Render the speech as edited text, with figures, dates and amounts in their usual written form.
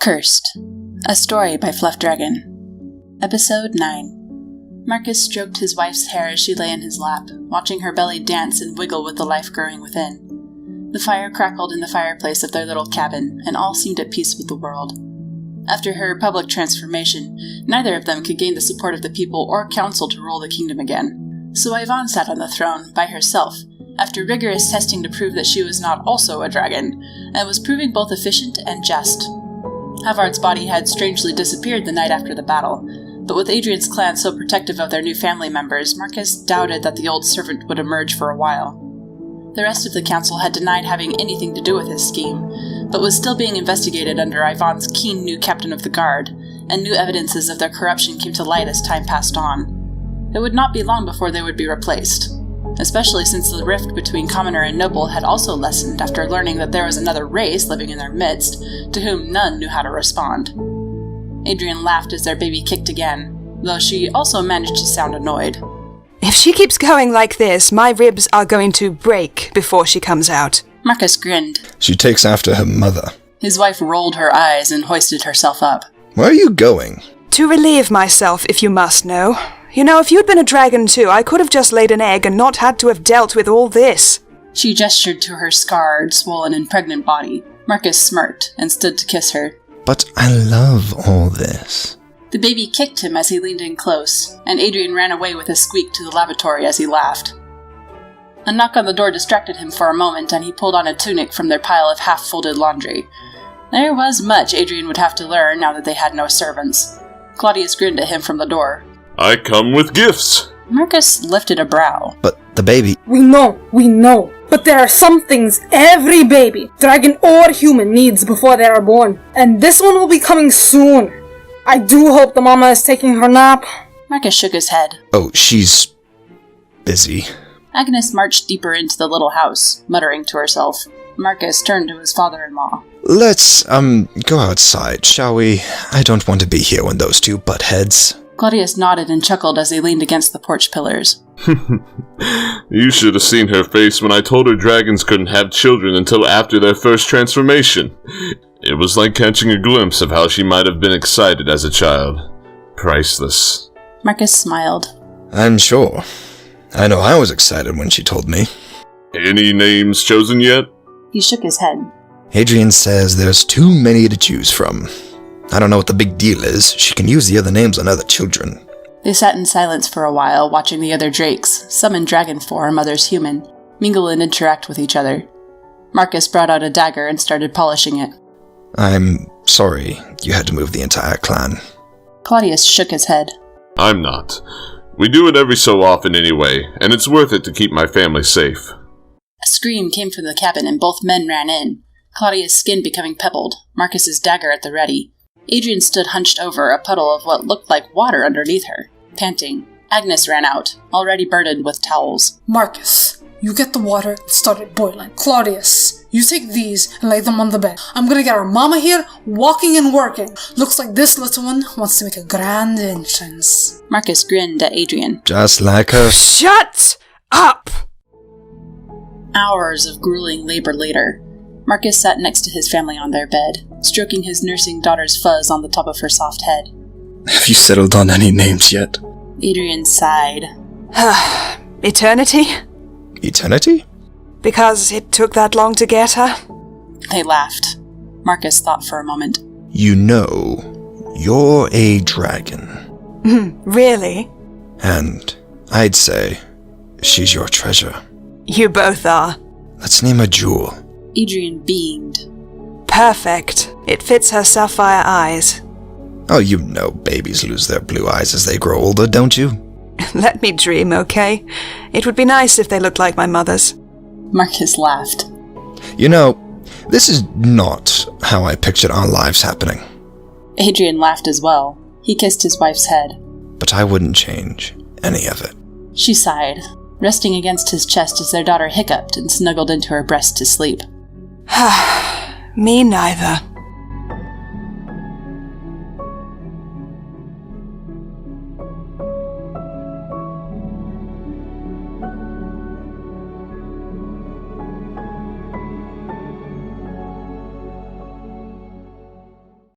Cursed, a story by Fluff Dragon. Episode 9. Markus stroked his wife's hair as she lay in his lap, watching her belly dance and wiggle with the life growing within. The fire crackled in the fireplace of their little cabin, and all seemed at peace with the world. After her public transformation, neither of them could gain the support of the people or council to rule the kingdom again. So Yvonne sat on the throne, by herself, after rigorous testing to prove that she was not also a dragon, and was proving both efficient and just. Havard's body had strangely disappeared the night after the battle, but with Adrienne's clan so protective of their new family members, Markus doubted that the old servant would emerge for a while. The rest of the council had denied having anything to do with his scheme, but was still being investigated under Yvonne's keen new captain of the guard, and new evidences of their corruption came to light as time passed on. It would not be long before they would be replaced, especially since the rift between commoner and noble had also lessened after learning that there was another race living in their midst, to whom none knew how to respond. Adrienne laughed as their baby kicked again, though she also managed to sound annoyed. If she keeps going like this, my ribs are going to break before she comes out. Markus grinned. She takes after her mother. His wife rolled her eyes and hoisted herself up. Where are you going? To relieve myself, if you must know. You know, if you'd been a dragon too, I could have just laid an egg and not had to have dealt with all this. She gestured to her scarred, swollen, and pregnant body. Markus smirked and stood to kiss her. But I love all this. The baby kicked him as he leaned in close, and Adrienne ran away with a squeak to the lavatory as he laughed. A knock on the door distracted him for a moment, and he pulled on a tunic from their pile of half-folded laundry. There was much Adrienne would have to learn now that they had no servants. Claudius grinned at him from the door. I come with gifts. Markus lifted a brow. But the baby... We know. But there are some things every baby, dragon or human, needs before they are born. And this one will be coming soon. I do hope the mama is taking her nap. Markus shook his head. Oh, she's... busy. Agniss marched deeper into the little house, muttering to herself. Markus turned to his father-in-law. Let's, go outside, shall we? I don't want to be here when those two butt heads. Claudius nodded and chuckled as they leaned against the porch pillars. You should have seen her face when I told her dragons couldn't have children until after their first transformation. It was like catching a glimpse of how she might have been excited as a child. Priceless. Markus smiled. I'm sure. I know I was excited when she told me. Any names chosen yet? He shook his head. Adrienne says there's too many to choose from. I don't know what the big deal is. She can use the other names on other children. They sat in silence for a while, watching the other drakes, some in dragon form, others human, mingle and interact with each other. Markus brought out a dagger and started polishing it. I'm sorry you had to move the entire clan. Claudius shook his head. I'm not. We do it every so often anyway, and it's worth it to keep my family safe. A scream came from the cabin and both men ran in, Claudius' skin becoming pebbled, Markus's dagger at the ready. Adrienne stood hunched over a puddle of what looked like water underneath her, panting. Agniss ran out, already burdened with towels. Markus, you get the water and start it boiling. Claudius, you take these and lay them on the bed. I'm gonna get our mama here, walking and working. Looks like this little one wants to make a grand entrance. Markus grinned at Adrienne. Just like her. Shut up! Hours of grueling labor later, Markus sat next to his family on their bed, stroking his nursing daughter's fuzz on the top of her soft head. Have you settled on any names yet? Adrienne sighed. Eternity? Eternity? Because it took that long to get her? They laughed. Markus thought for a moment. You know, you're a dragon. Really? And I'd say she's your treasure. You both are. Let's name her Jewel. Adrienne beamed. Perfect. It fits her sapphire eyes. Oh, you know babies lose their blue eyes as they grow older, don't you? Let me dream, okay? It would be nice if they looked like my mother's. Markus laughed. You know, this is not how I pictured our lives happening. Adrienne laughed as well. He kissed his wife's head. But I wouldn't change any of it. She sighed, resting against his chest as their daughter hiccuped and snuggled into her breast to sleep. Me neither.